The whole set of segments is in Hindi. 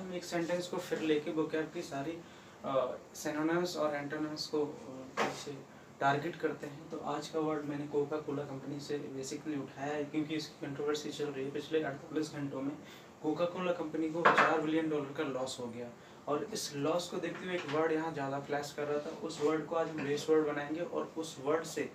हम एक सेंटेंस को फिर लेके वोकैब की सारी सिनोनिम्स और एंटोनिम्स को जैसे टारगेट करते हैं। तो आज का वर्ड मैंने कोका कोला कंपनी से बेसिकली उठाया है, क्योंकि इसकी कंट्रोवर्सी चल रही है। पिछले 48 घंटों में कोका कोला कंपनी को $4 बिलियन का लॉस हो गया, और इस लॉस को देखते हुए एक वर्ड यहाँ ज़्यादा फ्लैश कर रहा था। उस वर्ड को आज हम बेस वर्ड बनाएंगे और उस वर्ड से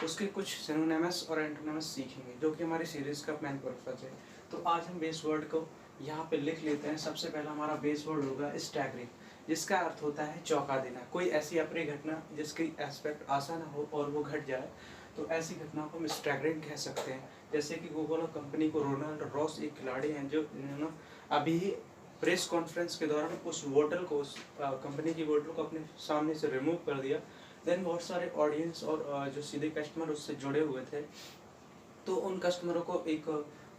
उसके कुछ सिनोनिम्स और एंटोनिम्स सीखेंगे, जो कि हमारी सीरीज़ का मेन पर्पज है। तो आज हम बेस वर्ड को यहाँ पे लिख लेते हैं। सबसे पहला हमारा बेस वर्ड होगा स्टैगरिंग, जिसका अर्थ होता है चौंका देना। कोई ऐसी अप्रिय घटना जिसकी एस्पेक्ट आसान हो और वो घट जाए, तो ऐसी घटना को हम स्टैगरिंग कह सकते हैं। जैसे कि कोका कंपनी को रोनाल्ड रॉस एक खिलाड़ी हैं जो इन्होंने अभी प्रेस कॉन्फ्रेंस के दौरान उस बोतल को, उस कंपनी की बोतल को अपने सामने से रिमूव कर दिया। देन बहुत सारे ऑडियंस और जो सीधे कस्टमर उससे जुड़े हुए थे, तो उन कस्टमरों को एक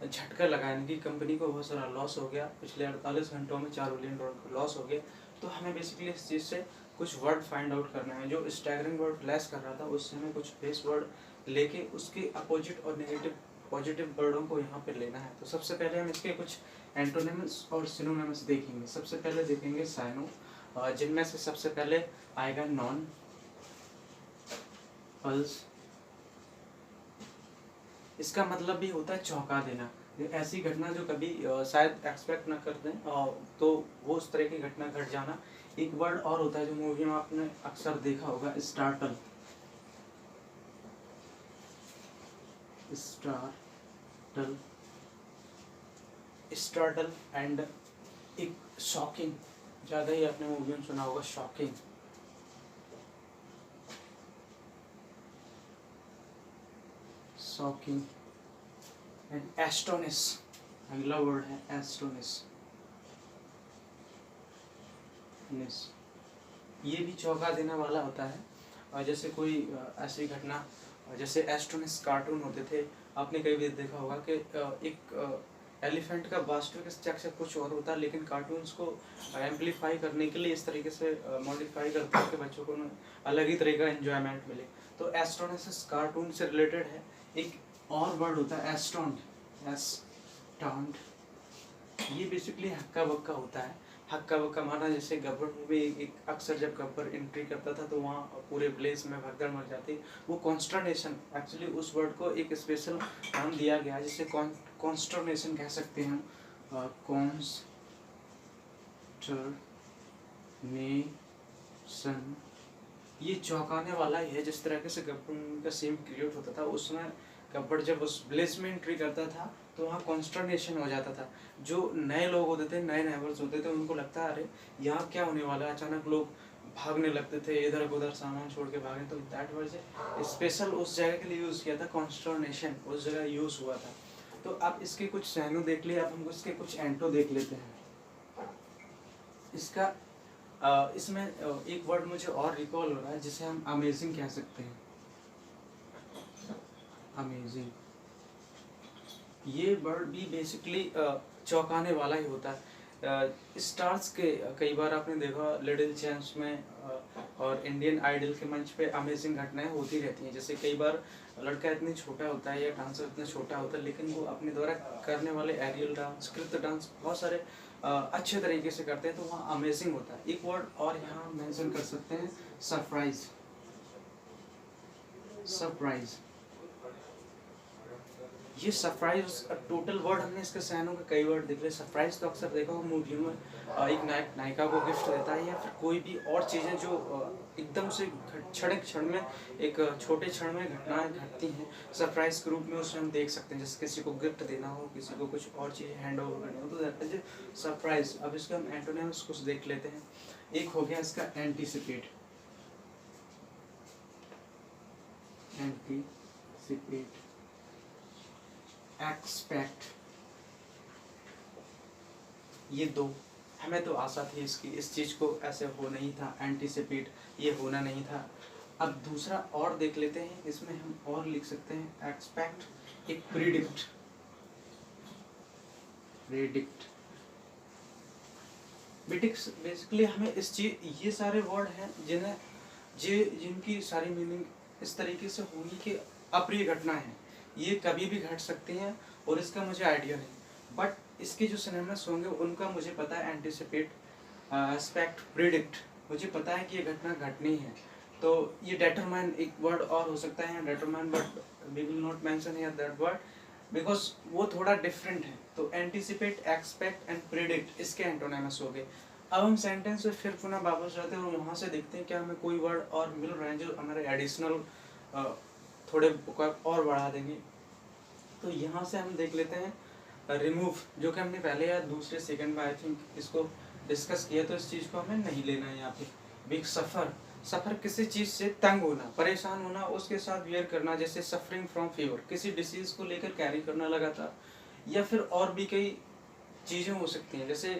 झटका लगा, यानी कि कंपनी को बहुत सारा लॉस हो गया। पिछले 48 घंटों में $4 बिलियन का लॉस हो गया। तो हमें बेसिकली इस चीज़ से कुछ वर्ड फाइंड आउट करना है। जो स्टैगरिंग वर्ड फ्लैश कर रहा था, उससे हमें कुछ बेस वर्ड लेके उसके अपोजिट और नेगेटिव पॉजिटिव वर्डों को यहाँ पे लेना है। तो सबसे पहले हम इसके कुछ एंटोनिम्स और सिनोनिम्स देखेंगे। सबसे पहले देखेंगे साइनो, जिनमें से सबसे पहले आएगा नॉन, पल्स। इसका मतलब भी होता है चौंका देना, ऐसी घटना जो कभी शायद एक्सपेक्ट ना करते हैं, तो वो उस तरह की घटना घट जाना। एक वर्ड और होता है जो मूवी में आपने अक्सर देखा होगा, स्टार्टल। स्टार्टल, स्टार्टल एंड एक शॉकिंग, ज़्यादा ही आपने मूवी में सुना होगा शॉकिंग। शॉकिंग एंड एस्टोनिश, अगला वर्ड है एस्टोनिश। ये भी चौंका देने वाला होता है। और जैसे कोई ऐसी घटना, जैसे एस्टोनिश कार्टून होते थे, आपने कई भी देखा होगा कि एक एलिफेंट का वास्तविक स्ट्रक्चर कुछ और होता है, लेकिन कार्टून्स को एम्पलीफाई करने के लिए इस तरीके से मॉडिफाई करते हैं कि बच्चों को अलग ही तरह का एंजॉयमेंट मिले। तो एस्टोनिश कार्टून से रिलेटेड है। एक और वर्ड होता है एस्टोंड, एस्टोंड। ये बेसिकली हक्का बक्का होता है। हक्का बक्का माना जैसे गब्बर मूवी, एक अक्सर जब गब्बर एंट्री करता था तो वहाँ पूरे प्लेस में भगदड़ मच जाती। वो कॉन्स्टर्नेशन, एक्चुअली उस वर्ड को एक स्पेशल नाम दिया गया जिसे कॉन्स्टर्नेशन कह सकते हैं। कॉन्स्टर्नेशन, ये चौंकाने वाला ही है। जिस तरह से गब्बर का सेम क्रिएट होता था, उसमें गब्बर जब उस प्लेस में एंट्री करता था तो वहाँ कॉन्स्टर्नेशन हो जाता था। जो नए लोग होते थे, नए नेबर्स होते थे, उनको लगता है अरे यहाँ क्या होने वाला है। अचानक लोग भागने लगते थे, इधर उधर सामान छोड़ के भागे। तो दैट वर्ड से स्पेशल उस जगह के लिए यूज़ किया था, कॉन्स्टर्नेशन उस जगह यूज़ हुआ था। तो आप इसके कुछ सैनो देख लिए, अब हम इसके कुछ एंटो देख लेते हैं। इसका इसमें एक वर्ड मुझे और रिकॉल हो रहा है जिसे हम अमेजिंग कह सकते हैं। अमेजिंग, ये वर्ड भी बेसिकली चौंकाने वाला ही होता है। स्टार्स के कई बार आपने देखा लिटिल चैम्प्स में और इंडियन आइडल के मंच पे अमेजिंग घटनाएं होती रहती हैं। जैसे कई बार लड़का इतनी छोटा होता है या डांसर इतना छोटा होता है, लेकिन वो अपने द्वारा करने वाले एरियल डांस, कृत डांस बहुत सारे अच्छे तरीके से करते हैं, तो वहाँ अमेजिंग होता है। एक वर्ड और यहाँ मेंशन कर सकते हैं, सरप्राइज। सरप्राइज, ये सरप्राइज टोटल वर्ड, हमने इसके सैनों के कई वर्ड देख रहे। सरप्राइज तो अक्सर देखा हो मूवियों में, एक नायिका को गिफ्ट देता है या फिर कोई भी और चीज़ें जो एकदम से क्षण में, एक छोटे क्षण में घटनाएं घटती हैं, सरप्राइज के रूप में उसमें हम देख सकते हैं। जैसे किसी को गिफ्ट देना हो, किसी को कुछ और चीज़ हैंड ओवर करनी हो, तो दैट इज सरप्राइज। अब इसके हम एंटोनिम्स कुछ देख लेते हैं। एक हो गया इसका एंटीसिपेट, एंटीसिपेट, एक्सपेक्ट। ये दो हमें तो आशा थी इसकी, इस चीज़ को ऐसे हो नहीं था, एंटीसिपेट ये होना नहीं था। अब दूसरा और देख लेते हैं, इसमें हम और लिख सकते हैं एक्सपेक्ट, एक प्रिडिक्ट। प्रिडिक्ट बेसिकली हमें इस चीज, ये सारे वर्ड हैं जिनकी सारी मीनिंग इस तरीके से होगी कि अप्रिय घटना है, ये कभी भी घट सकती हैं और इसका मुझे आइडिया नहीं, बट इसके जो सिनोनिम्स होंगे उनका मुझे पता है, एंटिसिपेट, एक्सपेक्ट, प्रिडिक्ट, मुझे पता है कि ये घटना घटनी है। तो ये डेटरमाइन एक वर्ड और हो सकता है determine, but we will not mention here that word because वो थोड़ा डिफरेंट है। तो एंटिसिपेट, एक्सपेक्ट एंड प्रिडिक्ट इसके एंटोनिम्स हो गए। अब हम सेंटेंस में फिर पुनः वापस जाते हैं और वहाँ से देखते हैं क्या हमें कोई वर्ड और मिल रहे हैं जो हमारे एडिशनल थोड़े और बढ़ा देंगे। तो यहाँ से हम देख लेते हैं रिमूव, जो कि हमने पहले या दूसरे सेकंड में आई थिंक इसको डिस्कस किया, तो इस चीज़ को हमें नहीं लेना है यहाँ पे। बिग सफ़र, सफ़र किसी चीज़ से तंग होना, परेशान होना, उसके साथ वियर करना, जैसे सफरिंग फ्रॉम फीवर, किसी डिसीज़ को लेकर कैरी करना लगातार, या फिर और भी कई चीज़ें हो सकती हैं, जैसे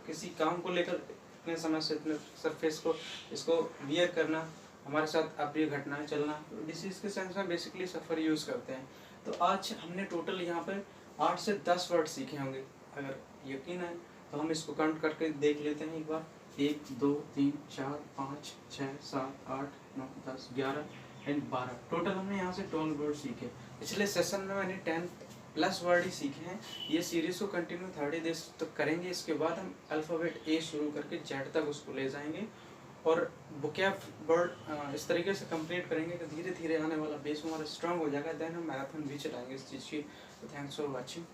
किसी काम को लेकर इतने समय से इतने सरफेस को इसको वियर करना, हमारे साथ अप्रिय घटनाएं चलना, डिसीज़ के सेंस में बेसिकली सफ़र यूज़ करते हैं। तो आज हमने टोटल यहाँ पर 8 से 10 वर्ड सीखे होंगे, अगर यकीन है तो हम इसको काउंट करके देख लेते हैं एक बार। 1 2 3 4 5 6 7 8 9 10 11 एंड 12, टोटल हमने यहाँ से 12 वर्ड सीखे। पिछले सेशन में मैंने 10 प्लस वर्ड ही सीखे हैं। ये सीरीज़ को कंटिन्यू 30 डेज तक करेंगे, इसके बाद हम अल्फ़ाबेट ए शुरू करके जेड तक उसको ले जाएंगे और वोकैब वर्ड इस तरीके से कंप्लीट करेंगे कि धीरे धीरे आने वाला बेस हमारा स्ट्रांग हो जाएगा। देन हम मैराथन भी चलाएंगे इस चीज़ की। तो थैंक्स फॉर वॉचिंग।